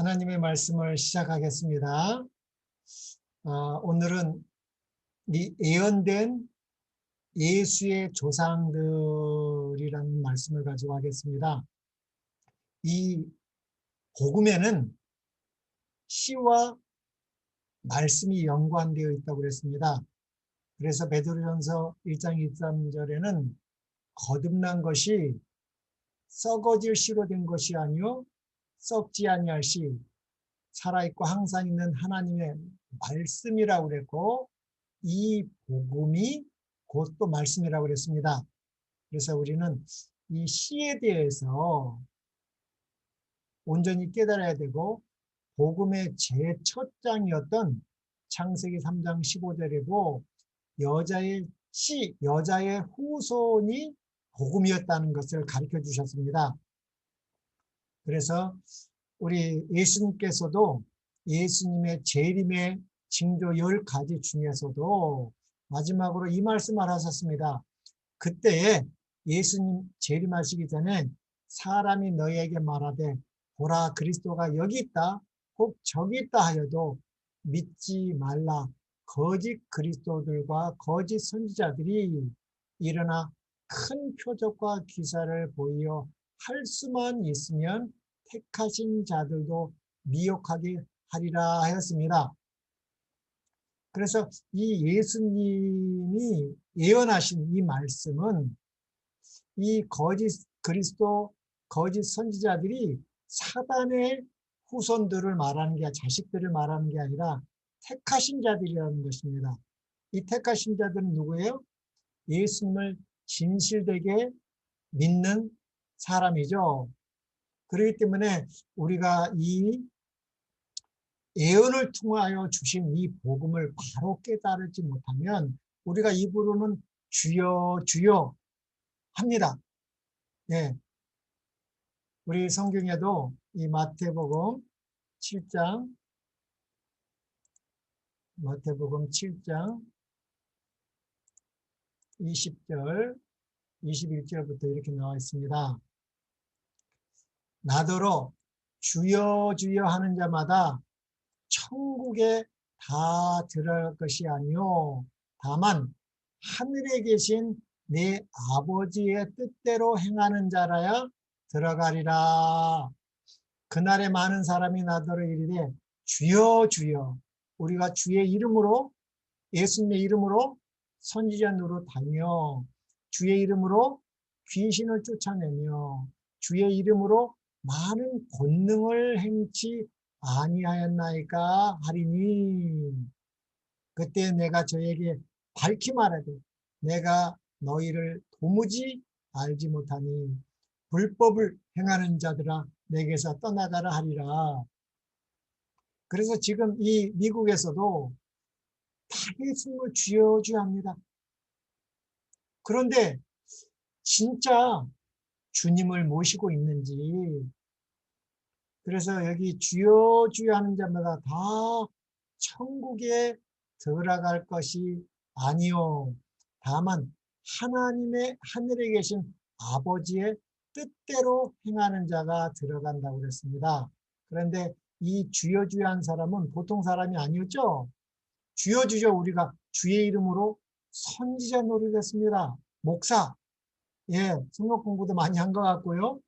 하나님의 말씀을 시작하겠습니다. 오늘은 이 예언된 예수의 조상들이라는 말씀을 가지고 하겠습니다. 이 복음에는 시와 말씀이 연관되어 있다고 그랬습니다. 그래서 베드로전서 1장 23절에는 거듭난 것이 썩어질 씨로 된 것이 아니요 썩지 아니할 씨, 살아있고 항상 있는 하나님의 말씀이라고 그랬고, 이 복음이 곧 또 말씀이라고 그랬습니다. 그래서 우리는 이 시에 대해서 온전히 깨달아야 되고, 복음의 제첫 장이었던 창세기 3장 15절에도 여자의 씨, 여자의 후손이 복음이었다는 것을 가르쳐 주셨습니다. 그래서 우리 예수님께서도 예수님의 재림의 징조 10가지 중에서도 마지막으로 이 말씀을 하셨습니다. 그때에 예수님 재림하시기 전에 사람이 너희에게 말하되 보라 그리스도가 여기 있다 혹 저기 있다 하여도 믿지 말라. 거짓 그리스도들과 거짓 선지자들이 일어나 큰 표적과 기사를 보이어 할 수만 있으면 택하신 자들도 미혹하게 하리라 하였습니다. 그래서 이 예수님이 예언하신 이 말씀은 이 거짓 그리스도, 거짓 선지자들이 사단의 후손들을 말하는 게, 자식들을 말하는 게 아니라 택하신 자들이라는 것입니다. 이 택하신 자들은 누구예요? 예수님을 진실되게 믿는 사람이죠. 그렇기 때문에 우리가 이 예언을 통하여 주신 이 복음을 바로 깨달지 못하면 우리가 입으로는 주여 주여 합니다. 예. 우리 성경에도 이 마태복음 7장 20절 21절부터 이렇게 나와 있습니다. 나더러 주여 주여 하는 자마다 천국에 다 들어갈 것이 아니요 다만 하늘에 계신 내 아버지의 뜻대로 행하는 자라야 들어가리라. 그날에 많은 사람이 나더러 이르되 주여 주여, 우리가 주의 이름으로, 예수님의 이름으로 선지자 노릇하며 주의 이름으로 귀신을 쫓아내며 주의 이름으로 많은 권능을 행치 아니하였나이까 하리니, 그때 내가 저에게 밝히 말하되 내가 너희를 도무지 알지 못하니 불법을 행하는 자들아 내게서 떠나가라 하리라. 그래서 지금 이 미국에서도 다 예수님을 주여 주여 합니다. 그런데 진짜 주님을 모시고 있는지, 그래서 여기 주여 주여 하는 자마다 다 천국에 들어갈 것이 아니요 다만 하나님의 하늘에 계신 아버지의 뜻대로 행하는 자가 들어간다고 그랬습니다. 그런데 이 주여 주여 한 사람은 보통 사람이 아니었죠. 주여 주여, 우리가 주의 이름으로 선지자 노릇했습니다. 목사, 예, 성경 공부도 많이 한 것 같고요.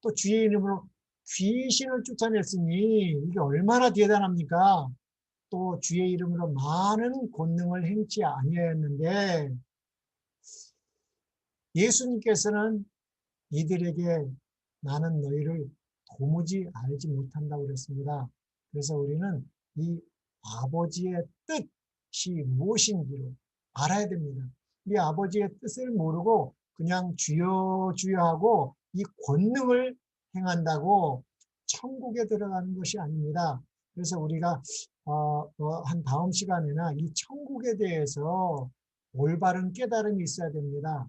또 주의 이름으로 귀신을 쫓아냈으니 이게 얼마나 대단합니까? 또 주의 이름으로 많은 권능을 행치 아니하였는데, 예수님께서는 이들에게 나는 너희를 도무지 알지 못한다고 그랬습니다. 그래서 우리는 이 아버지의 뜻이 무엇인지를 알아야 됩니다. 이 아버지의 뜻을 모르고 그냥 주여 주여 하고 이 권능을 행한다고 천국에 들어가는 것이 아닙니다. 그래서 우리가 한 다음 시간에나 이 천국에 대해서 올바른 깨달음이 있어야 됩니다.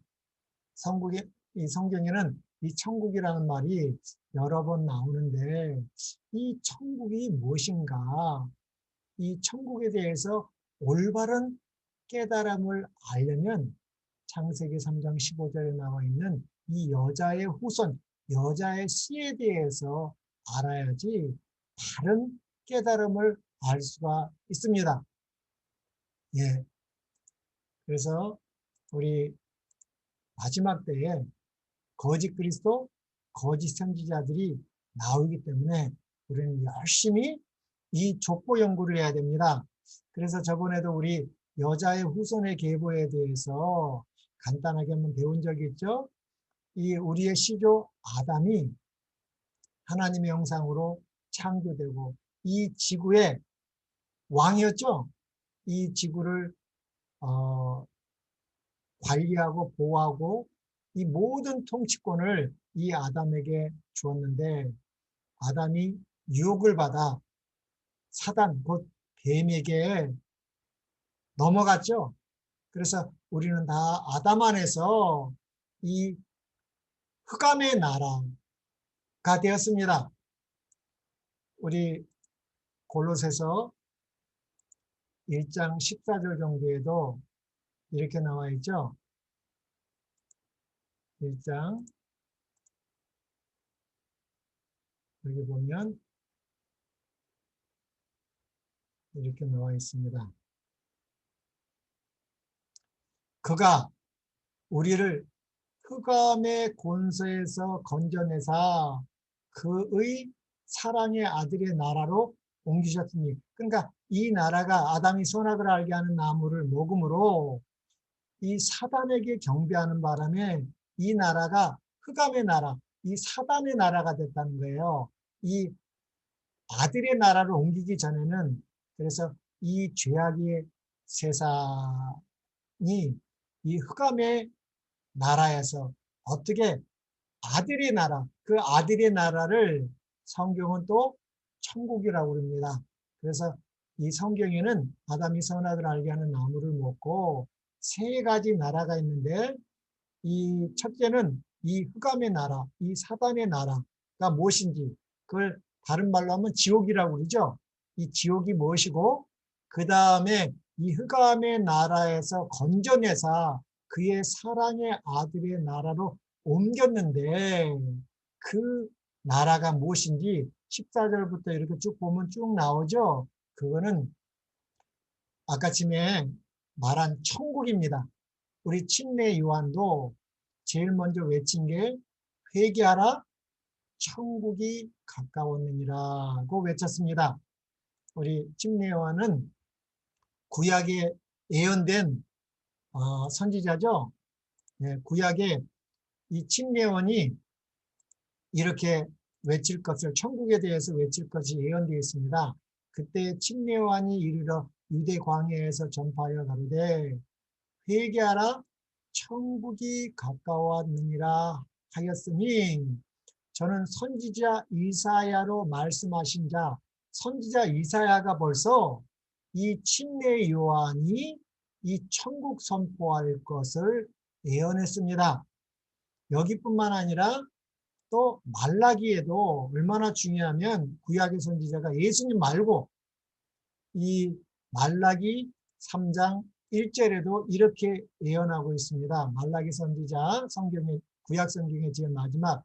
이 성경에는 이 천국이라는 말이 여러 번 나오는데, 이 천국이 무엇인가, 이 천국에 대해서 올바른 깨달음을 알려면 창세기 3장 15절에 나와 있는 이 여자의 후손, 여자의 씨에 대해서 알아야지 바른 깨달음을 알 수가 있습니다. 예. 그래서 우리 마지막 때에 거짓 그리스도, 거짓 선지자들이 나오기 때문에 우리는 열심히 이 족보 연구를 해야 됩니다. 그래서 저번에도 우리 여자의 후손의 계보에 대해서 간단하게 한번 배운 적이 있죠. 이 우리의 시조 아담이 하나님의 형상으로 창조되고 이 지구의 왕이었죠. 이 지구를 관리하고 보호하고 이 모든 통치권을 이 아담에게 주었는데 아담이 유혹을 받아 사단 곧 뱀에게 넘어갔죠. 그래서 우리는 다 아담 안에서 이 흑암의 나라가 되었습니다. 우리 골로새서 1장 14절 정도에도 이렇게 나와 있죠. 1장 여기 보면 이렇게 나와 있습니다. 그가 우리를 흑암의 권세에서 건져내사 그의 사랑의 아들의 나라로 옮기셨으니, 그러니까 이 나라가 아담이 선악을 알게 하는 나무를 먹음으로 이 사단에게 경배하는 바람에 이 나라가 흑암의 나라, 이 사단의 나라가 됐다는 거예요. 이 아들의 나라를 옮기기 전에는 그래서 이 죄악의 세상이 이 흑암의 나라에서 어떻게 아들의 나라, 그 아들의 나라를 성경은 또 천국이라고 그럽니다. 그래서 이 성경에는 아담이 선악을 알게 하는 나무를 먹고 세 가지 나라가 있는데 이 첫째는 이 흑암의 나라, 이 사단의 나라가 무엇인지 그걸 다른 말로 하면 지옥이라고 그러죠. 이 지옥이 무엇이고 그 다음에 이 흑암의 나라에서 건져내사 그의 사랑의 아들의 나라로 옮겼는데 그 나라가 무엇인지 14절부터 이렇게 쭉 보면 쭉 나오죠. 그거는 아까쯤에 말한 천국입니다. 우리 침례 요한도 제일 먼저 외친 게 회개하라 천국이 가까웠느니라고 외쳤습니다. 우리 침례 요한은 구약에 예언된 선지자죠. 네, 구약에 이 침례 요한이 이렇게 외칠 것을 천국에 대해서 외칠 것이 예언되어 있습니다. 그때 침례 요한이 이르러 유대 광야에서 전파하여 가로되 회개하라 천국이 가까웠느니라 하였으니 저는 선지자 이사야로 말씀하신 자 선지자 이사야가 벌써 이 침례 요한이 이 천국 선포할 것을 예언했습니다. 여기뿐만 아니라 또 말라기에도 얼마나 중요하면 구약의 선지자가 예수님 말고 이 말라기 3장 1절에도 이렇게 예언하고 있습니다. 말라기 선지자 성경의 구약 성경의 제일 마지막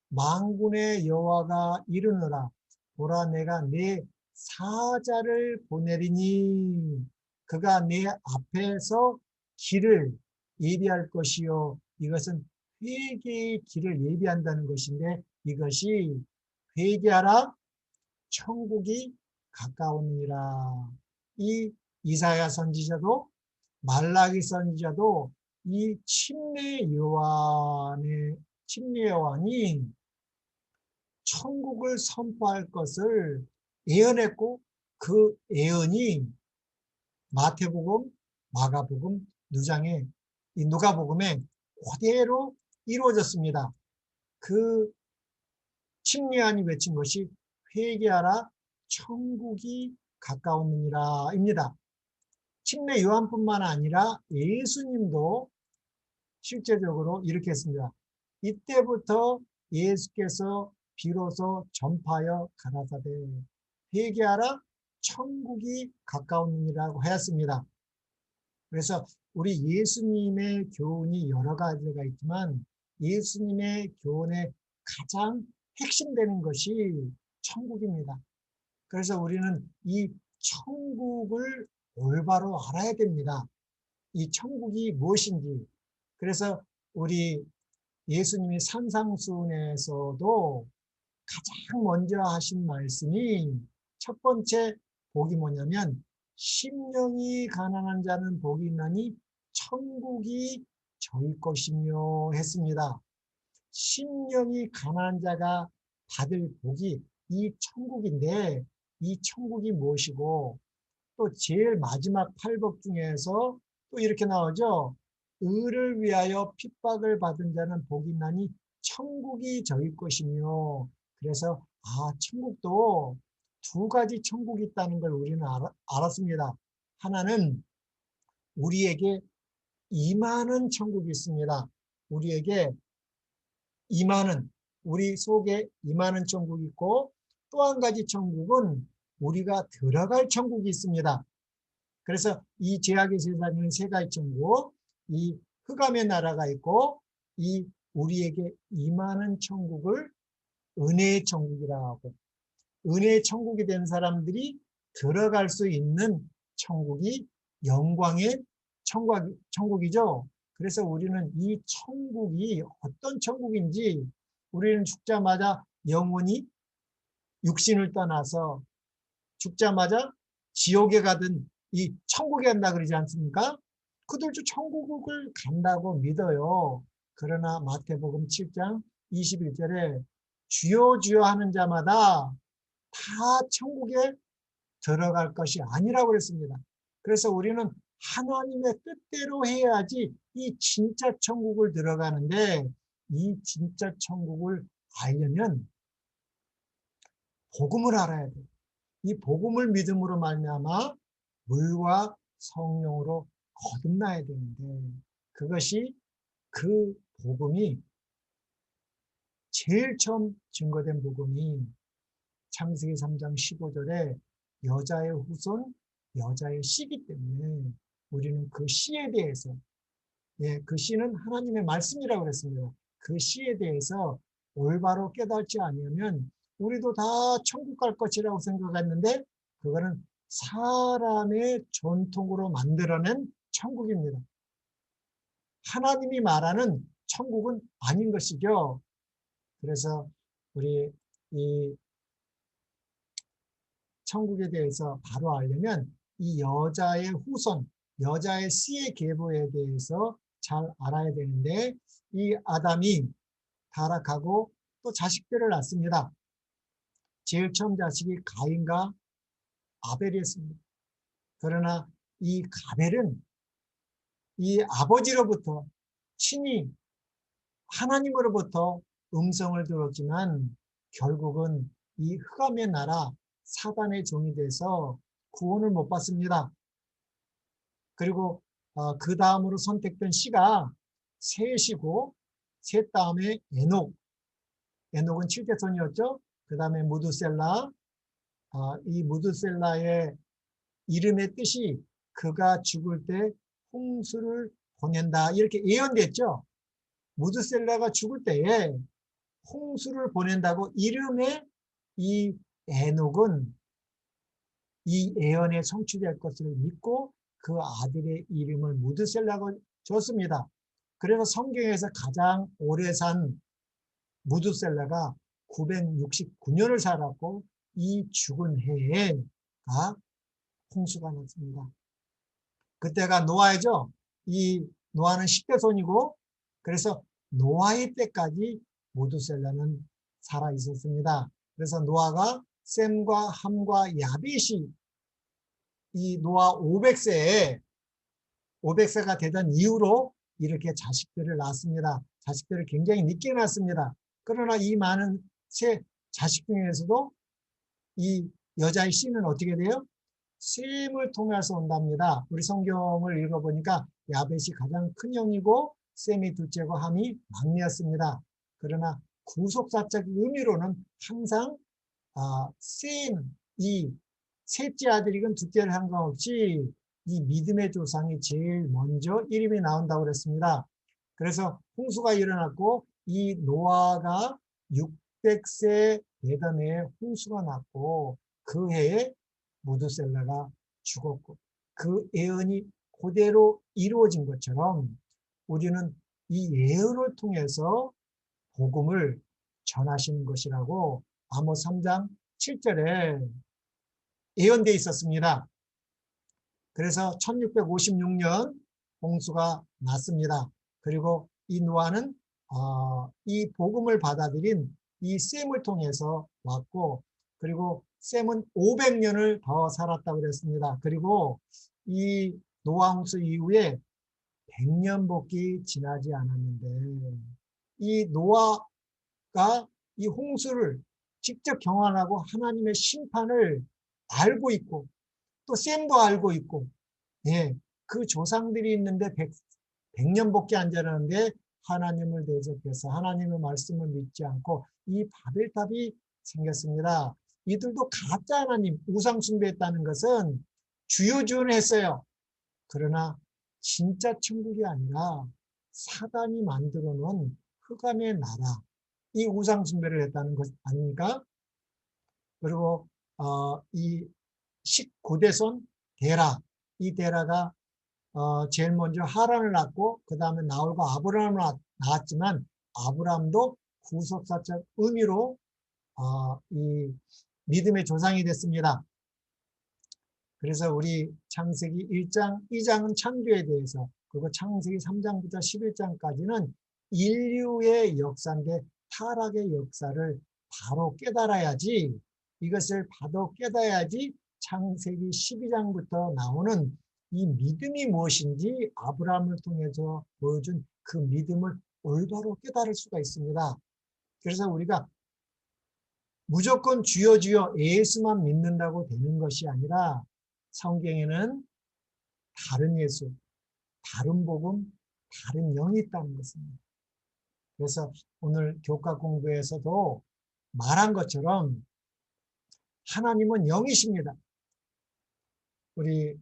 만군의 여호와가 이르노라 보라 내가 내 사자를 보내리니 그가 내 앞에서 길을 예비할 것이요 이것은 회개의 길을 예비한다는 것인데 이것이 회개하라 천국이 가까우니라. 이 이사야 선지자도 말라기 선지자도 이 침례 요한이 천국을 선포할 것을 예언했고 그 예언이 마태복음, 마가복음, 이 누가복음에 그대로 이루어졌습니다. 그 침례 요한이 외친 것이 회개하라 천국이 가까우니라 입니다. 침례 요한뿐만 아니라 예수님도 실제적으로 이렇게 했습니다. 이때부터 예수께서 비로소 전파하여 가라사대 회개하라 천국이 가까우니라고 하였습니다. 그래서 우리 예수님의 교훈이 여러 가지가 있지만 예수님의 교훈의 가장 핵심되는 것이 천국입니다. 그래서 우리는 이 천국을 올바로 알아야 됩니다. 이 천국이 무엇인지. 그래서 우리 예수님이 산상수훈에서도 가장 먼저 하신 말씀이 첫 번째 복이 뭐냐면 심령이 가난한 자는 복이 있나니 천국이 저희 것이며 했습니다. 심령이 가난한 자가 받을 복이 이 천국인데 이 천국이 무엇이고 또 제일 마지막 8복 중에서 또 이렇게 나오죠. 의를 위하여 핍박을 받은 자는 복이 있나니 천국이 저희 것이며 그래서 천국도 두 가지 천국이 있다는 걸 우리는 알았습니다. 하나는 우리에게 임하는 천국이 있습니다. 우리에게 임하는 우리 속에 임하는 천국이 있고 또 한 가지 천국은 우리가 들어갈 천국이 있습니다. 그래서 이 죄악의 세상에는 세 가지 천국, 이 흑암의 나라가 있고 이 우리에게 임하는 천국을 은혜의 천국이라고 하고 은혜의 천국이 된 사람들이 들어갈 수 있는 천국이 영광의 천국이죠. 그래서 우리는 이 천국이 어떤 천국인지 우리는 죽자마자 영혼이 육신을 떠나서 죽자마자 지옥에 가든 이 천국에 간다 그러지 않습니까? 그들도 천국을 간다고 믿어요. 그러나 마태복음 7장 21절에 주여 주여 하는 자마다 다 천국에 들어갈 것이 아니라고 그랬습니다. 그래서 우리는 하나님의 뜻대로 해야지 이 진짜 천국을 들어가는데 이 진짜 천국을 알려면 복음을 알아야 돼요. 이 복음을 믿음으로 말미암아 물과 성령으로 거듭나야 되는데 그것이 그 복음이 제일 처음 증거된 복음이 창세기 3장 15절에 여자의 후손, 여자의 씨이기 때문에 우리는 그 씨에 대해서 그 씨는 하나님의 말씀이라고 그랬습니다. 그 씨에 대해서 올바로 깨닫지 않으면 우리도 다 천국 갈 것이라고 생각했는데 그거는 사람의 전통으로 만들어낸 천국입니다. 하나님이 말하는 천국은 아닌 것이죠. 그래서 우리 이 천국에 대해서 바로 알려면 이 여자의 후손, 여자의 씨의 계보에 대해서 잘 알아야 되는데 이 아담이 타락하고 또 자식들을 낳습니다. 제일 처음 자식이 가인과 아벨이었습니다. 그러나 이 가벨은 이 아버지로부터 친히 하나님으로부터 음성을 들었지만 결국은 이 흑암의 나라 사단의 종이 돼서 구원을 못 받습니다. 그리고 그 다음으로 선택된 씨가 셋이고 셋 다음에 에녹은 7대손이었죠. 그 다음에 무두셀라, 이 무두셀라의 이름의 뜻이 그가 죽을 때 홍수를 보낸다 이렇게 예언됐죠. 무두셀라가 죽을 때에 홍수를 보낸다고 이름의 이 에녹은 이 예언에 성취될 것을 믿고 그 아들의 이름을 무두셀라고 줬습니다. 그래서 성경에서 가장 오래 산 무두셀라가 969년을 살았고 이 죽은 해에가 홍수가 났습니다. 그때가 노아이죠. 이 노아는 10대 손이고 그래서 노아의 때까지 무두셀라는 살아 있었습니다. 그래서 노아가 셈과 함과 야벳이 이 노아 500세가 되던 이후로 이렇게 자식들을 낳습니다. 자식들을 굉장히 늦게 낳습니다. 그러나 이 많은 세 자식 중에서도 이 여자의 씨는 어떻게 돼요? 셈을 통해서 온답니다. 우리 성경을 읽어보니까 야벳이 가장 큰 형이고 셈이 둘째고 함이 막내였습니다. 그러나 구속사적 의미로는 항상 셈, 이 셋째 아들이건 둘째를 상관없이 이 믿음의 조상이 제일 먼저 이름이 나온다고 그랬습니다. 그래서 홍수가 일어났고 이 노아가 600세 되던 해에 홍수가 났고 그 해에 무드셀라가 죽었고 그 예언이 그대로 이루어진 것처럼 우리는 이 예언을 통해서 복음을 전하시는 것이라고 아모스 3장 7절에 예언되어 있었습니다. 그래서 1656년 홍수가 났습니다. 그리고 이 노아는 이 복음을 받아들인 이 셈을 통해서 왔고, 그리고 셈은 500년을 더 살았다고 그랬습니다. 그리고 이 노아 홍수 이후에 100년 복기 지나지 않았는데 이 노아가 이 홍수를 직접 경험하고 하나님의 심판을 알고 있고 또 셈도 알고 있고, 예, 그 조상들이 있는데 100년밖에 안 자라는데 하나님을 대적해서 하나님의 말씀을 믿지 않고 이 바벨탑이 생겼습니다. 이들도 가짜 하나님, 우상 숭배했다는 것은 주요주는 했어요. 그러나 진짜 천국이 아니라 사단이 만들어 놓은 흑암의 나라, 이 우상 숭배를 했다는 것 아닙니까? 그리고 이 19대손 데라, 이 데라가 제일 먼저 하란을 낳고 그 다음에 나홀과 아브라함을 낳았지만 아브라함도 후속사적 의미로 이 믿음의 조상이 됐습니다. 그래서 우리 창세기 1장, 2장은 창조에 대해서, 그리고 창세기 3장부터 11장까지는 인류의 역사인데 타락의 역사를 바로 깨달아야지, 이것을 바로 깨달아야지 창세기 12장부터 나오는 이 믿음이 무엇인지 아브라함을 통해서 보여준 그 믿음을 올바로 깨달을 수가 있습니다. 그래서 우리가 무조건 주여 주여 예수만 믿는다고 되는 것이 아니라 성경에는 다른 예수, 다른 복음, 다른 영이 있다는 것입니다. 그래서 오늘 교과 공부에서도 말한 것처럼 하나님은 영이십니다. 우리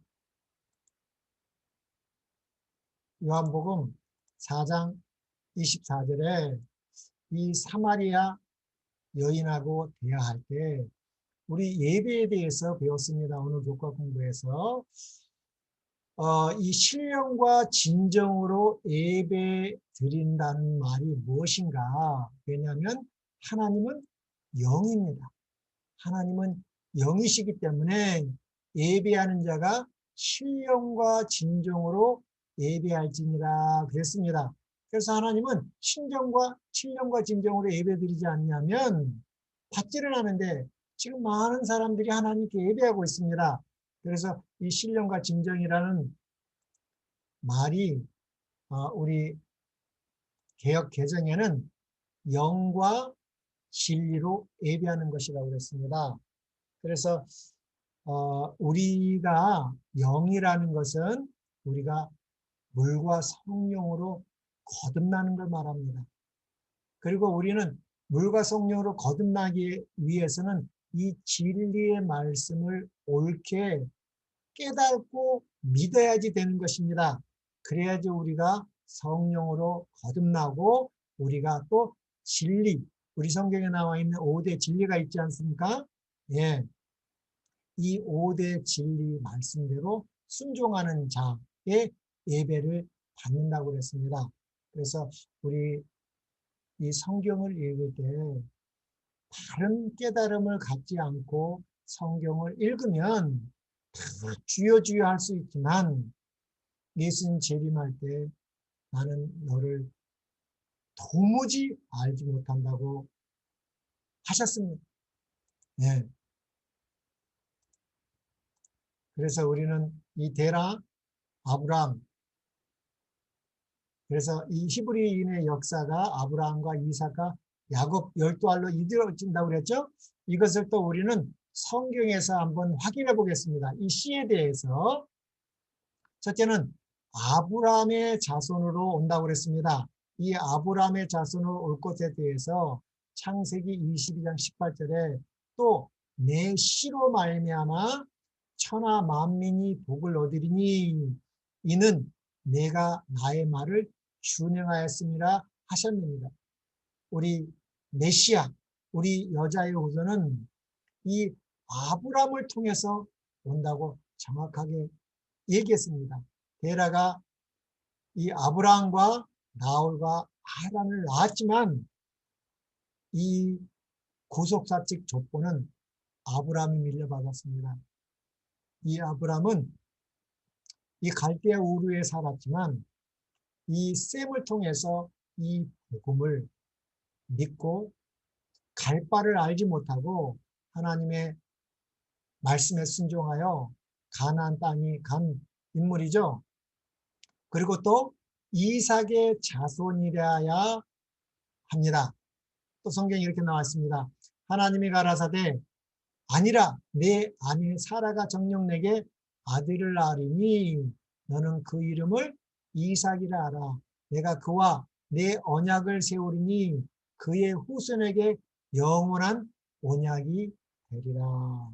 요한복음 4장 24절에 이 사마리아 여인하고 대화할 때 우리 예배에 대해서 배웠습니다. 오늘 교과 공부에서 이 신령과 진정으로 예배 드린다는 말이 무엇인가? 왜냐하면 하나님은 영입니다. 하나님은 영이시기 때문에 예배하는 자가 신령과 진정으로 예배할지니라 그랬습니다. 그래서 하나님은 신령과 진정으로 예배드리지 않냐면 받지를 않는데 지금 많은 사람들이 하나님께 예배하고 있습니다. 그래서 이 신령과 진정이라는 말이 우리 개역 개정에는 영과 진리로 예배하는 것이라고 그랬습니다. 그래서 우리가 영이라는 것은 우리가 물과 성령으로 거듭나는 걸 말합니다. 그리고 우리는 물과 성령으로 거듭나기 위해서는 이 진리의 말씀을 옳게 깨닫고 믿어야지 되는 것입니다. 그래야지 우리가 성령으로 거듭나고 우리가 또 진리, 우리 성경에 나와 있는 5대 진리가 있지 않습니까? 예, 이 5대 진리 말씀대로 순종하는 자의 예배를 받는다고 그랬습니다. 그래서 우리 이 성경을 읽을 때 다른 깨달음을 갖지 않고 성경을 읽으면 다 주여 주여 할 수 있지만 예수님 재림할 때 나는 너를 도무지 알지 못한다고 하셨습니다. 네. 그래서 우리는 이 데라, 아브라함, 그래서 이 히브리인의 역사가 아브라함과 이삭과 야곱 12알로 이루어진다고 그랬죠. 이것을 또 우리는 성경에서 한번 확인해 보겠습니다. 이 시에 대해서 첫째는 아브라함의 자손으로 온다고 그랬습니다. 이 아브라함의 자손으로 올 것에 대해서 창세기 22장 18절에 또 내 씨로 말미암아 천하 만민이 복을 얻으리니 이는 내가 나의 말을 준행하였음이라 하셨습니다. 우리 메시아, 우리 여자의 후손은 이 아브라함을 통해서 온다고 정확하게 얘기했습니다. 데라가 이 아브라함과 나홀과 하란을 낳았지만 이 구속사직 족보는 아브라함이 밀려받았습니다. 이 아브라함은 이 갈대아 우르에 살았지만 이 셈을 통해서 이 복음을 믿고 갈 바를 알지 못하고 하나님의 말씀에 순종하여 가나안 땅에 간 인물이죠. 그리고 또 이삭의 자손이라야 합니다. 또 성경에 이렇게 나왔습니다. 하나님이 가라사대 아니라 내 아내 사라가 정녕 내게 아들을 낳으리니 너는 그 이름을 이삭이라 하라. 내가 그와 내 언약을 세우리니 그의 후손에게 영원한 언약이 되리라.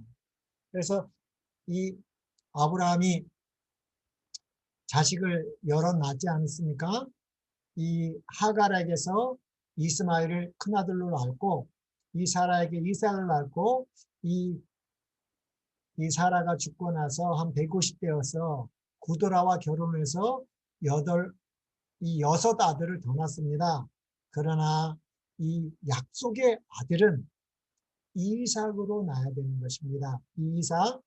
그래서 이 아브라함이 자식을 여러 낳지 않습니까? 이 하갈에게서 이스마엘을 큰아들로 낳고 이 사라에게 이삭을 낳고 이 사라가 죽고 나서 한 150대여서 구드라와 결혼해서 여섯 아들을 더 낳습니다. 그러나 이 약속의 아들은 이삭으로 낳아야 되는 것입니다. 이 이삭,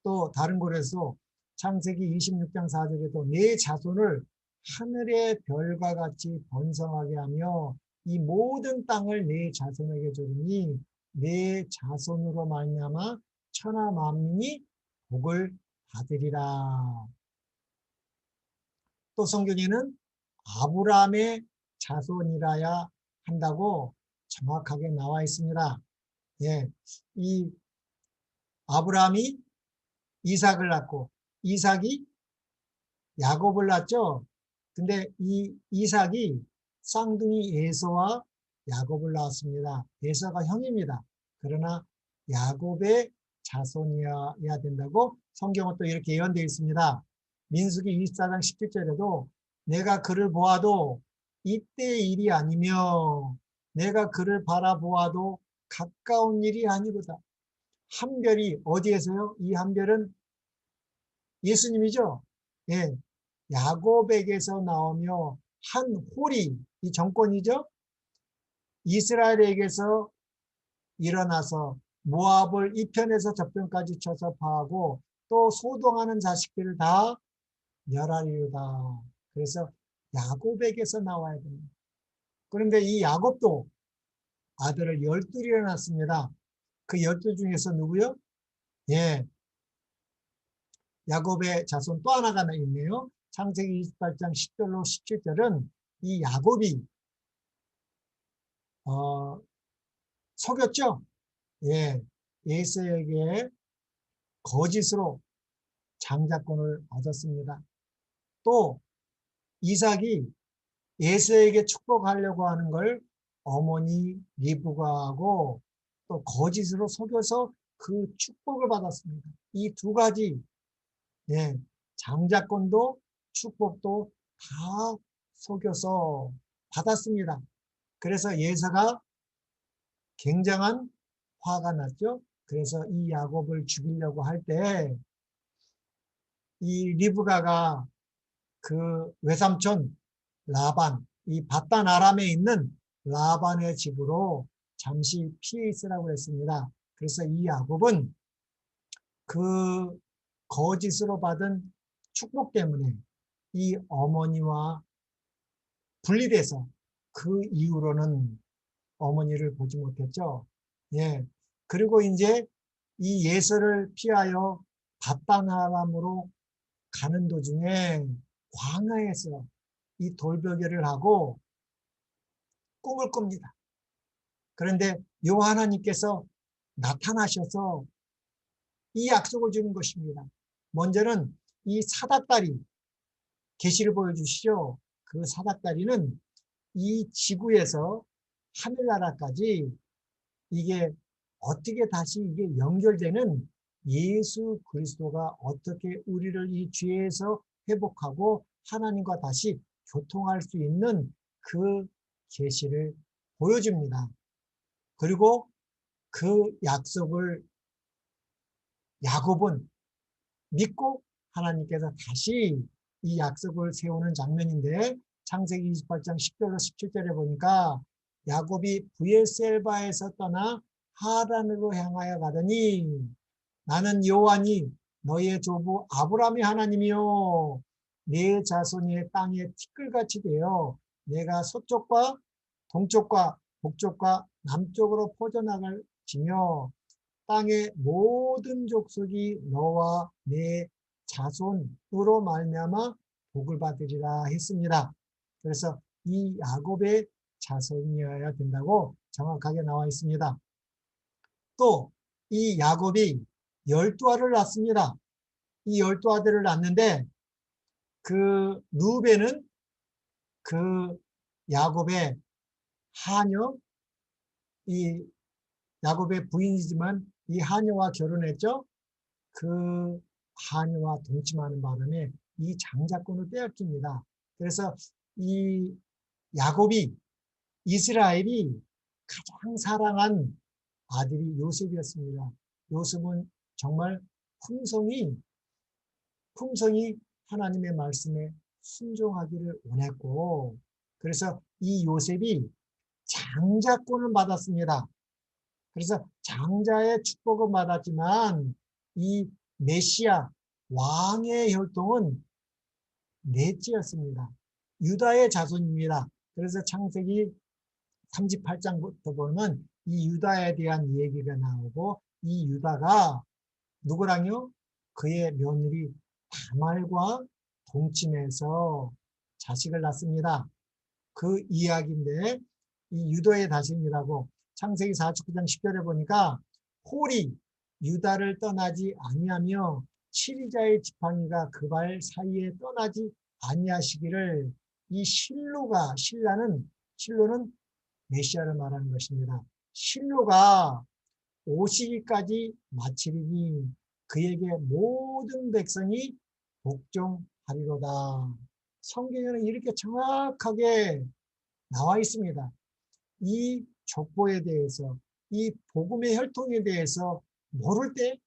또 다른 곳에서 창세기 26장 4절에도 내 자손을 하늘의 별과 같이 번성하게 하며 이 모든 땅을 내 자손에게 주리니 내 자손으로 말미암아 천하 만민이 복을 받으리라. 또 성경에는 아브라함의 자손이라야 한다고 정확하게 나와 있습니다. 예, 이 아브라함이 이삭을 낳고 이삭이 야곱을 낳았죠. 근데 이 이삭이 쌍둥이 에서와 야곱을 낳았습니다. 에서가 형입니다. 그러나 야곱의 자손이어야 된다고 성경은 또 이렇게 예언되어 있습니다. 민수기 24장 17절에도 내가 그를 보아도 이때의 일이 아니며 내가 그를 바라보아도 가까운 일이 아니로다. 한별이 어디에서요? 이 한별은 예수님이죠. 예, 야곱에게서 나오며 한 홀이 이 정권이죠. 이스라엘에게서 일어나서 모압을 이편에서 저편까지 쳐서 파하고 또 소동하는 자식들을 다 멸하리로다. 그래서 야곱에게서 나와야 됩니다. 그런데 이 야곱도 아들을 12를 낳았습니다. 그 12 중에서 누구요? 예, 야곱의 자손 또 하나가 있네요. 창세기 28장 10절로 17절은 이 야곱이 속였죠. 예, 에서에게 거짓으로 장자권을 얻었습니다. 또 이삭이 에서에게 축복하려고 하는 걸 어머니 리브가하고 또 거짓으로 속여서 그 축복을 받았습니다. 이 두 가지, 예, 장자권도 축복도 다 속여서 받았습니다. 그래서 예서가 굉장한 화가 났죠. 그래서 이 야곱을 죽이려고 할 때 이 리브가가 그 외삼촌 라반, 이 바단 아람에 있는 라반의 집으로 잠시 피해 있으라고 했습니다. 그래서 이 야곱은 그 거짓으로 받은 축복 때문에 이 어머니와 분리돼서 그 이후로는 어머니를 보지 못했죠. 예. 그리고 이제 이 예서를 피하여 바단 아람으로 가는 도중에 광야에서 이 돌베개를 하고 꿈을 꿉니다. 그런데 여호와 하나님께서 나타나셔서 이 약속을 주는 것입니다. 먼저는 이 사닥다리 계시를 보여주시죠. 그 사닥다리는 이 지구에서 하늘나라까지 이게 어떻게 다시 이게 연결되는 예수 그리스도가 어떻게 우리를 이 죄에서 회복하고 하나님과 다시 교통할 수 있는 그 계시를 보여줍니다. 그리고 그 약속을 야곱은 믿고 하나님께서 다시 이 약속을 세우는 장면인데, 창세기 28장 10절로 17절에 보니까 야곱이 브엘셀바에서 떠나 하란으로 향하여 가더니 나는 여호와니 너의 조부 아브라함의 하나님이요 내 자손이 땅에 티끌같이 되어 내가 서쪽과 동쪽과 북쪽과 남쪽으로 퍼져나갈지며 땅의 모든 족속이 너와 내 자손으로 말미암아 복을 받으리라 했습니다. 그래서 이 야곱의 자손이어야 된다고 정확하게 나와 있습니다. 또 이 야곱이 12알을 낳습니다. 이 12아들을 낳는데 그 루벤은 그 야곱의 하녀, 이 야곱의 부인이지만 이 하녀와 결혼했죠. 그 하녀와 동침하는 바람에 이 장자권을 빼앗깁니다. 그래서 이 야곱이 이스라엘이 가장 사랑한 아들이 요셉이었습니다. 요셉은 정말 품성이 하나님의 말씀에 순종하기를 원했고, 그래서 이 요셉이 장자권을 받았습니다. 그래서 장자의 축복은 받았지만 이 메시아 왕의 혈통은 넷째였습니다. 유다의 자손입니다. 그래서 창세기 38장부터 보면 이 유다에 대한 얘기가 나오고, 이 유다가 누구랑요? 그의 며느리 다말과 동침해서 자식을 낳습니다. 그 이야기인데, 이 유다의 자손이라고 창세기 49장 10절에 보니까 홀이 유다를 떠나지 아니하며 7위자의 지팡이가 그 발 사이에 떠나지 아니하시기를, 이 실로는 메시아를 말하는 것입니다. 실로가 오시기까지 마치리니 그에게 모든 백성이 복종하리로다. 성경에는 이렇게 정확하게 나와 있습니다. 이 족보에 대해서, 이 복음의 혈통에 대해서 모를 때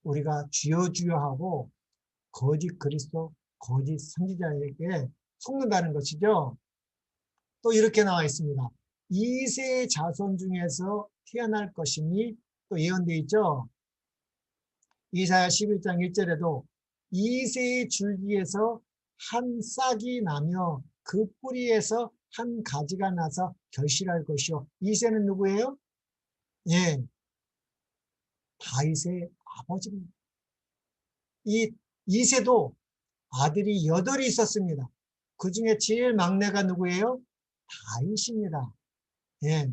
우리가 주여 주여 하고 거짓 그리스도, 거짓 선지자에게 속는다는 것이죠. 또 이렇게 나와 있습니다. 이세의 자손 중에서 태어날 것이니 또 예언되어 있죠. 이사야 11장 1절에도 이세의 줄기에서 한 싹이 나며 그 뿌리에서 한 가지가 나서 결실할 것이요. 이세는 누구예요? 예, 다윗의 아버지입니다. 이 이세도 아들이 8이 있었습니다. 그 중에 제일 막내가 누구예요? 다윗입니다. 예,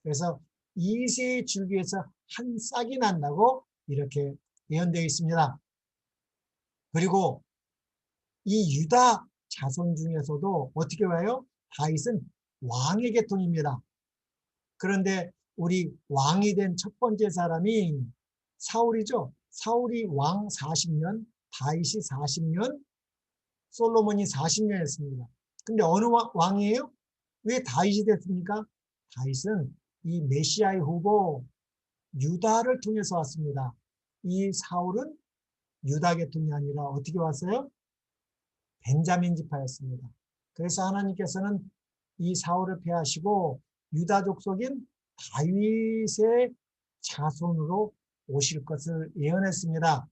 그래서 이세의 줄기에서 한 싹이 난다고 이렇게 예언되어 있습니다. 그리고 이 유다 자손 중에서도 어떻게 와요? 다윗은 왕의 계통입니다. 그런데 우리 왕이 된 첫 번째 사람이 사울이죠. 사울이 왕 40년, 다윗이 40년, 솔로몬이 40년 했습니다. 근데 어느 왕이에요? 왜 다윗이 됐습니까? 다윗은 이 메시아의 후보 유다를 통해서 왔습니다. 이 사울은 유다 계통이 아니라 어떻게 왔어요? 벤자민 지파였습니다. 그래서 하나님께서는 이 사울을 패하시고 유다 족속인 다윗의 자손으로 오실 것을 예언했습니다.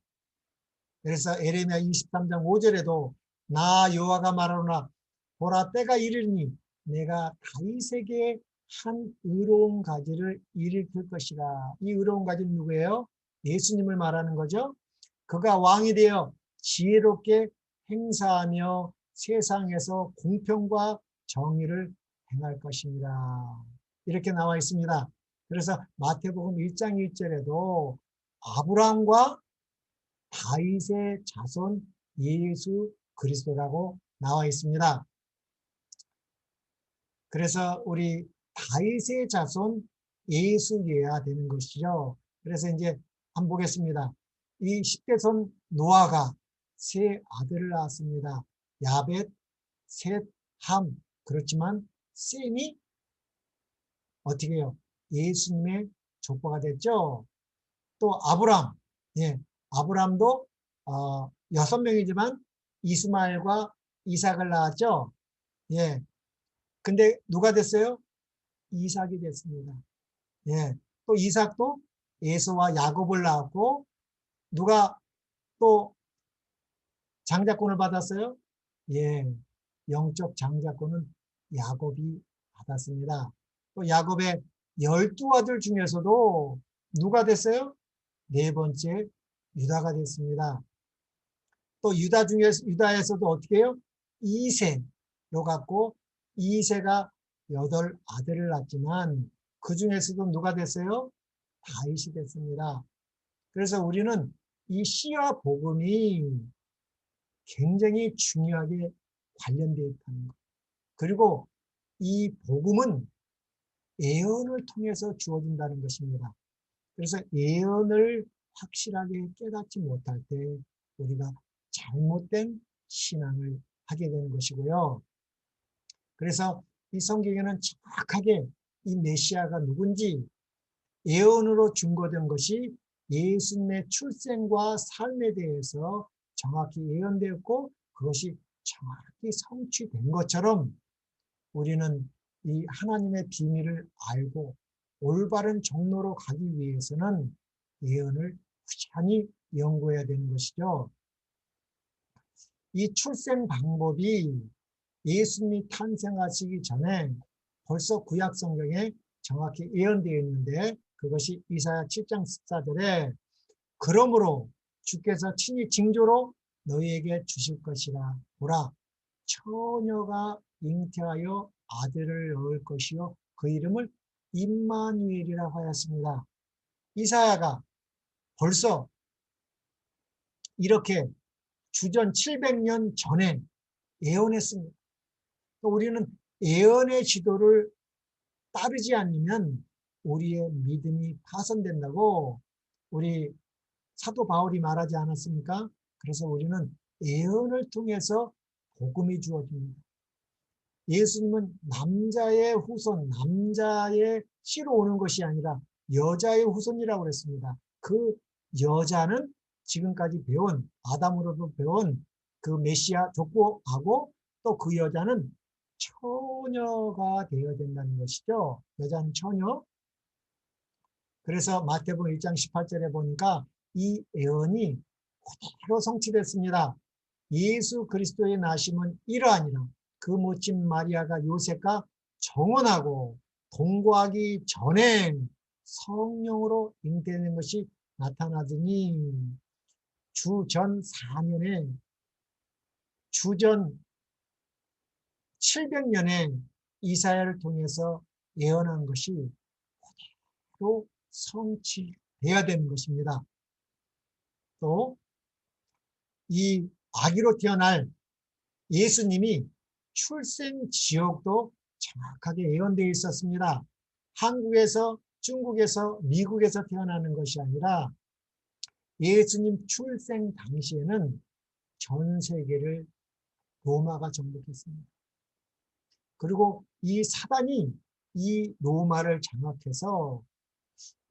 그래서 에레미야 23장 5절에도 나 여호와가 말하노라 보라 때가 이르니 내가 다윗에게 한 의로운 가지를 일으킬 것이라. 이 의로운 가지는 누구예요? 예수님을 말하는 거죠. 그가 왕이 되어 지혜롭게 행사하며 세상에서 공평과 정의를 행할 것입니다. 이렇게 나와 있습니다. 그래서 마태복음 1장 1절에도 아브라함과 다윗의 자손 예수 그리스도라고 나와 있습니다. 그래서 우리 다윗의 자손 예수여야 되는 것이죠. 그래서 이제 한번 보겠습니다. 이 10대손 노아가 세 아들을 낳았습니다. 야벳, 셋, 함. 그렇지만 셈이 어떻게 해요? 예수님의 족보가 됐죠. 또 아브람, 예, 아브람도 6명이지만 이스마엘과 이삭을 낳았죠. 예, 근데 누가 됐어요? 이삭이 됐습니다. 예, 또 이삭도 에서와 야곱을 낳았고 누가 또 장자권을 받았어요? 예, 영적 장자권은 야곱이 받았습니다. 또 야곱의 12아들 중에서도 누가 됐어요? 네 번째 유다가 됐습니다. 또 유다에서도 어떻게 해요? 이세로 갖고 이세가 8아들을 낳지만 그 중에서도 누가 됐어요? 다윗이 됐습니다. 그래서 우리는 이 씨와 복음이 굉장히 중요하게 관련되어 있다는 것. 그리고 이 복음은 예언을 통해서 주어진다는 것입니다. 그래서 예언을 확실하게 깨닫지 못할 때 우리가 잘못된 신앙을 하게 되는 것이고요. 그래서 이 성경에는 정확하게 이 메시아가 누군지 예언으로 증거된 것이 예수님의 출생과 삶에 대해서 정확히 예언되었고 그것이 정확히 성취된 것처럼 우리는 이 하나님의 비밀을 알고 올바른 정로로 가기 위해서는 예언을 꾸준히 연구해야 되는 것이죠. 이 출생 방법이 예수님이 탄생하시기 전에 벌써 구약 성경에 정확히 예언되어 있는데 그것이 이사야 7장 14절에 그러므로 주께서 친히 징조로 너희에게 주실 것이라 보라 처녀가 잉태하여 아들을 낳을 것이요 그 이름을 임마누엘이라고 하였습니다. 이사야가 벌써 이렇게 주전 700년 전에 예언했습니다. 우리는 예언의 지도를 따르지 않으면 우리의 믿음이 파손된다고 우리 사도 바울이 말하지 않았습니까? 그래서 우리는 예언을 통해서 복음이 주어집니다. 예수님은 남자의 후손, 남자의 씨로 오는 것이 아니라 여자의 후손이라고 그랬습니다. 그 여자는 지금까지 배운 아담으로도 배운 그 메시아 족보하고 또 그 여자는 처녀가 되어야 된다는 것이죠. 여자는 처녀. 그래서 마태복음 1장 18절에 보니까 이 예언이 그대로 성취됐습니다. 예수 그리스도의 나심은 이러하니라. 그 모친 마리아가 요셉과 정혼하고 동거하기 전에 성령으로 잉태된 것이 나타나더니 주전 4년에 주전 700년에 이사야를 통해서 예언한 것이 그대로 성취되어야 되는 것입니다. 또 이 아기로 태어날 예수님이 출생 지역도 정확하게 예언되어 있었습니다. 한국에서, 중국에서, 미국에서 태어나는 것이 아니라 예수님 출생 당시에는 전 세계를 로마가 정복했습니다. 그리고 이 사단이 이 로마를 장악해서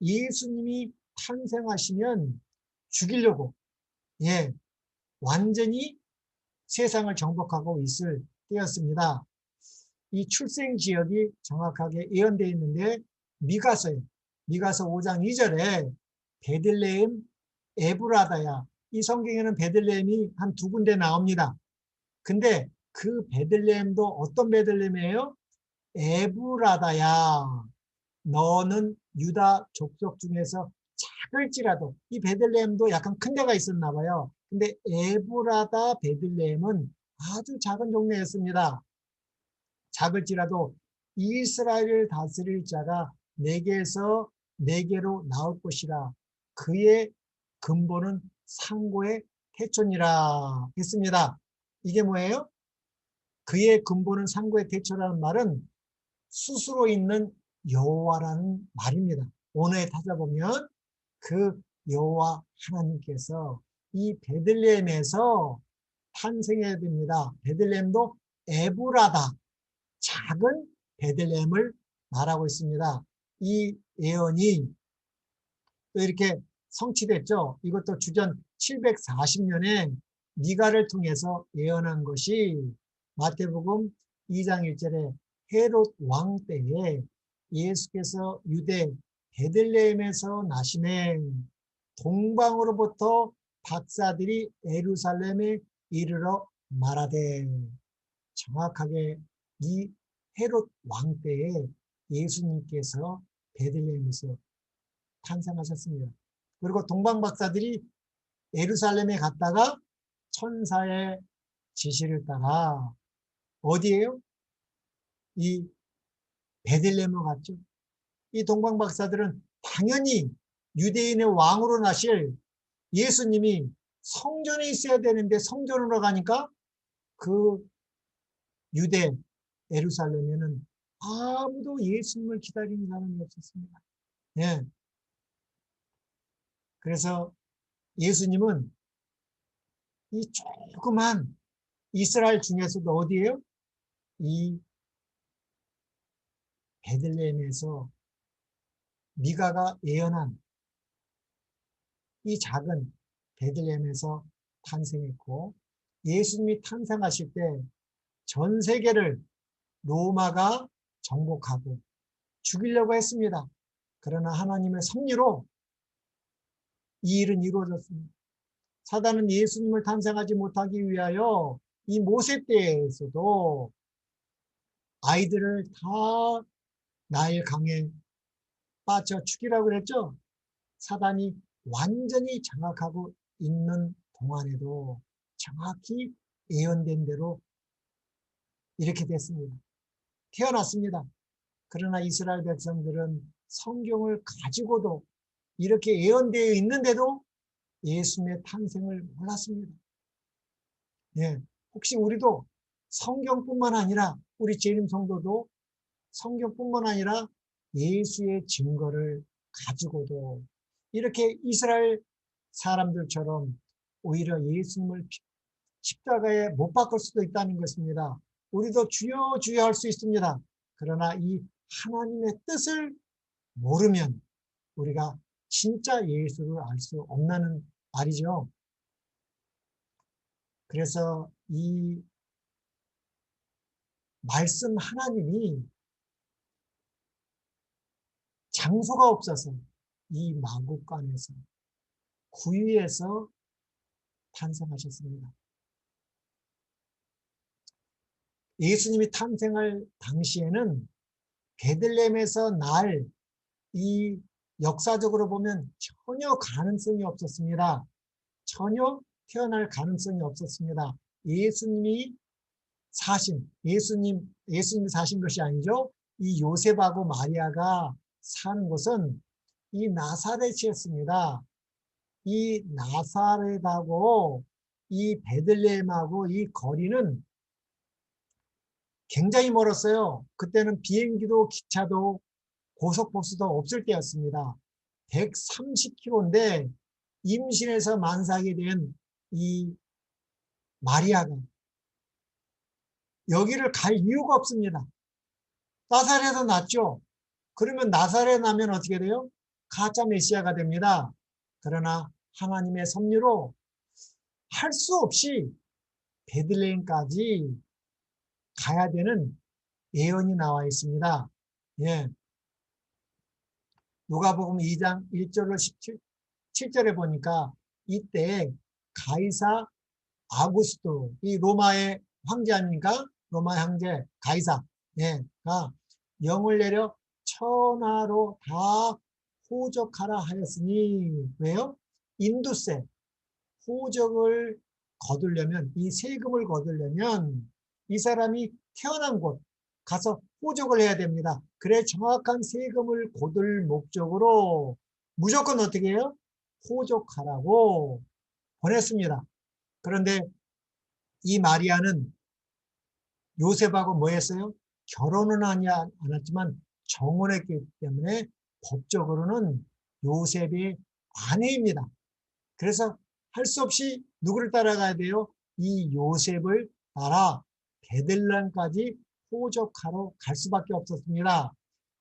예수님이 탄생하시면 죽이려고 완전히 세상을 정복하고 있을 때였습니다. 이 출생 지역이 정확하게 예언되어 있는데 미가서 5장 2절에 베들레헴 에브라다야 이 성경에는 베들레헴이 한 2군데 나옵니다. 근데 그 베들레헴도 어떤 베들레헴이에요? 에브라다야 너는 유다 족속 중에서 작을지라도 이 베들레헴도 약간 큰 데가 있었나 봐요. 근데 에브라다 베들레헴은 아주 작은 동네였습니다. 작을지라도 이스라엘을 다스릴 자가 내게서 내게로 나올 것이라 그의 근본은 상고의 태초니라 했습니다. 이게 뭐예요? 그의 근본은 상고의 태초라는 말은 스스로 있는 여호와라는 말입니다. 오늘에 찾아보면 그 여호와 하나님께서 이 베들레헴에서 탄생해야 됩니다. 베들레헴도 에브라다 작은 베들레헴을 말하고 있습니다. 이 예언이 또 이렇게 성취됐죠. 이것도 주전 740년에 미가를 통해서 예언한 것이 마태복음 2장 1절에 헤롯 왕 때에 예수께서 유대 베들레헴에서 나시매 동방으로부터 박사들이 예루살렘에 이르러 말하되, 정확하게 이 헤롯 왕 때에 예수님께서 베들레헴에서 탄생하셨습니다. 그리고 동방 박사들이 예루살렘에 갔다가 천사의 지시를 따라 어디에요? 이 베들레헴으로 갔죠. 이 동방 박사들은 당연히 유대인의 왕으로 나실 예수님이 성전에 있어야 되는데 성전으로 가니까 그 유대 예루살렘에는 아무도 예수님을 기다리는 사람이 없었습니다. 예. 그래서 예수님은 이 조그만 이스라엘 중에서도 어디에요? 이 베들레헴에서 미가가 예언한 이 작은 베들레헴에서 탄생했고, 예수님이 탄생하실 때 전 세계를 로마가 정복하고 죽이려고 했습니다. 그러나 하나님의 섭리로 이 일은 이루어졌습니다. 사단은 예수님을 탄생하지 못하기 위하여 이 모세 때에서도 아이들을 다 나일 강에 빠져 죽이라고 그랬죠. 사단이 완전히 장악하고 있는 동안에도 정확히 예언된 대로 이렇게 됐습니다. 태어났습니다. 그러나 이스라엘 백성들은 성경을 가지고도 이렇게 예언되어 있는데도 예수님의 탄생을 몰랐습니다. 예, 혹시 우리도 성경뿐만 아니라 우리 재림 성도도 성경뿐만 아니라 예수의 증거를 가지고도 이렇게 이스라엘 사람들처럼 오히려 예수님을 십자가에 못 박을 수도 있다는 것입니다. 우리도 주여 주여 할 수 있습니다. 그러나 이 하나님의 뜻을 모르면 우리가 진짜 예수를 알 수 없다는 말이죠. 그래서 이 말씀 하나님이 장소가 없어서 이 마국간에서 구유에서 탄생하셨습니다. 예수님이 탄생할 당시에는 베들레헴에서 날 이 역사적으로 보면 전혀 가능성이 없었습니다. 전혀 태어날 가능성이 없었습니다. 예수님이 예수님이 사신 것이 아니죠. 이 요셉하고 마리아가 사는 곳은 이 나사렛이었습니다. 이 나사렛하고 이 베들레헴하고 이 거리는 굉장히 멀었어요. 그때는 비행기도 기차도 고속버스도 없을 때였습니다. 130km인데 임신해서 만삭이 된 이 마리아가 여기를 갈 이유가 없습니다. 나사렛에서 났죠. 그러면 나사렛 나면 어떻게 돼요? 가짜 메시아가 됩니다. 그러나 하나님의 섭리로 할 수 없이 베들레헴까지 가야 되는 예언이 나와 있습니다. 예. 누가복음 2장 1절로 7절에 보니까 이때 가이사 아구스도, 이 로마의 황제 아닙니까? 로마의 황제 가이사, 가 영을 내려 천하로 다 호적하라 하였으니, 왜요? 인두세, 호적을 거두려면, 이 세금을 거두려면 이 사람이 태어난 곳 가서 호적을 해야 됩니다. 그래 정확한 세금을 거둘 목적으로 무조건 어떻게 해요? 호적하라고 보냈습니다. 그런데 이 마리아는 요셉하고 뭐 했어요? 결혼은 하지 않았지만 정혼했기 때문에 법적으로는 요셉의 아내입니다. 그래서 할 수 없이 누구를 따라가야 돼요? 이 요셉을 따라 베들레헴까지 호적하러 갈 수밖에 없었습니다.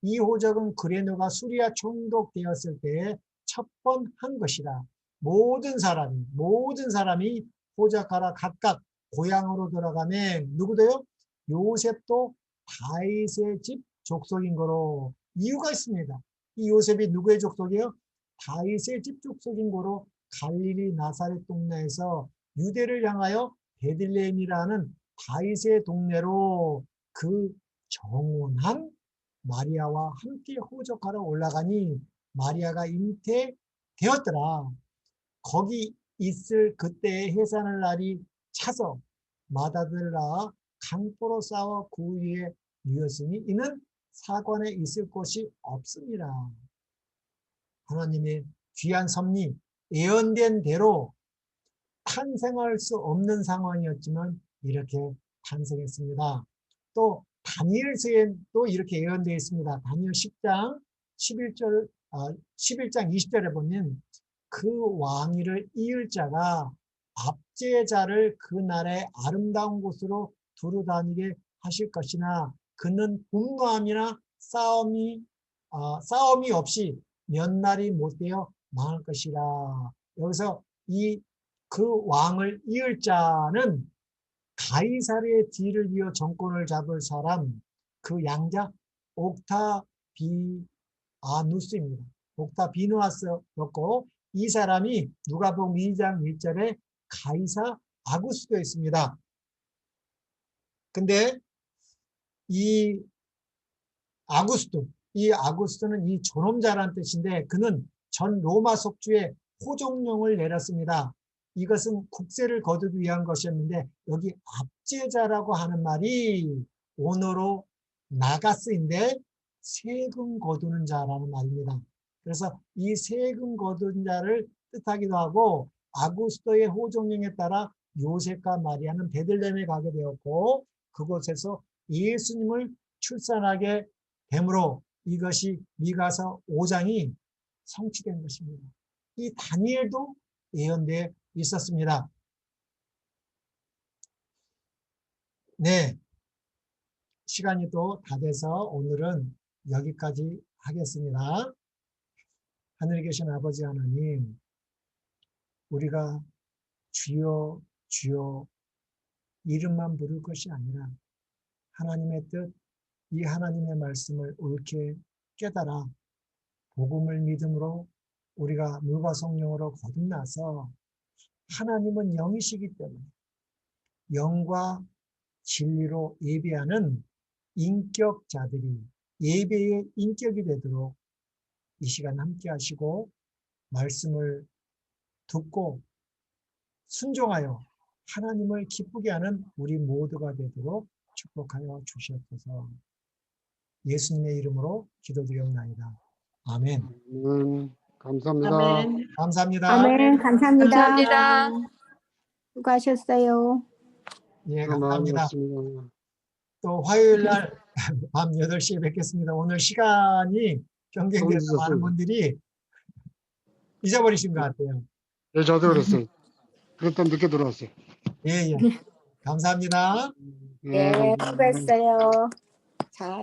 이 호적은 그레노가 수리아 총독되었을 때 첫 번 한 것이라. 모든 사람이 호적하라 각각 고향으로 돌아가매 누구도요? 요셉도 다윗의 집 족속인 거로. 이유가 있습니다. 이 요셉이 누구의 족속이에요? 다윗의 집 족속인 거로 갈릴리 나사렛 동네에서 유대를 향하여 베들레헴이라는 다윗의 동네로 그 정혼한 마리아와 함께 호적하러 올라가니 마리아가 잉태되었더라. 거기 있을 그때의 해산을 날이 차서 맏아들을 낳아 강포로 싸워 그 위에 누웠으니 이는 사관에 있을 곳이 없습니다. 하나님의 귀한 섭리, 예언된 대로 탄생할 수 없는 상황이었지만 이렇게 탄생했습니다. 또 다니엘서에도 이렇게 예언되어 있습니다. 다니엘 10장 11장 20절에 보면 그 왕위를 이을 자가 압제자를 그날의 아름다운 곳으로 두루다니게 하실 것이나 그는 분노함이나 싸움이 없이 몇 날이 못되어 망할 것이라. 여기서 그 왕을 이을 자는 가이사르의 뒤를 이어 정권을 잡을 사람, 그 양자 옥타비아누스입니다. 옥타비누스였고 이 사람이 누가복음 2장 1절에 가이사 아구스도였습니다. 근데 이 아구스도는 이 존엄자라는 뜻인데 그는 전 로마 속주에 호종령을 내렸습니다. 이것은 국세를 거두기 위한 것이었는데 여기 압제자라고 하는 말이 원어로 나가스인데 세금 거두는 자라는 말입니다. 그래서 이 세금 거두는 자를 뜻하기도 하고 아구스도의 호종령에 따라 요셉과 마리아는 베들레헴에 가게 되었고 그곳에서 예수님을 출산하게 되므로 이것이 미가서 5장이 성취된 것입니다. 이 다니엘도 예언되어 있었습니다. 네, 시간이 또 다 돼서 오늘은 여기까지 하겠습니다. 하늘에 계신 아버지 하나님, 우리가 주여 주여 이름만 부를 것이 아니라 하나님의 뜻, 이 하나님의 말씀을 옳게 깨달아 복음을 믿음으로 우리가 물과 성령으로 거듭나서 하나님은 영이시기 때문에 영과 진리로 예배하는 인격자들이 예배의 인격이 되도록 이 시간 함께 하시고 말씀을 듣고 순종하여 하나님을 기쁘게 하는 우리 모두가 되도록 축복하여 주시옵소서. 예수님의 이름으로 기도드리옵나이다. 아멘. 감사합니다. 아멘. 감사합니다. 아멘. 감사합니다. 감사합니다. 수고하셨어요. 예, 감사합니다. 맞습니다. 또 화요일 날 밤 8시에 뵙겠습니다. 오늘 시간이 변경돼서 많은 분들이 잊어버리신 것 같아요. 네, 저도 그랬어요. 그랬더니 늦게 들어왔어요. 예, 예. 감사합니다. 네, 수고했어요. 잘.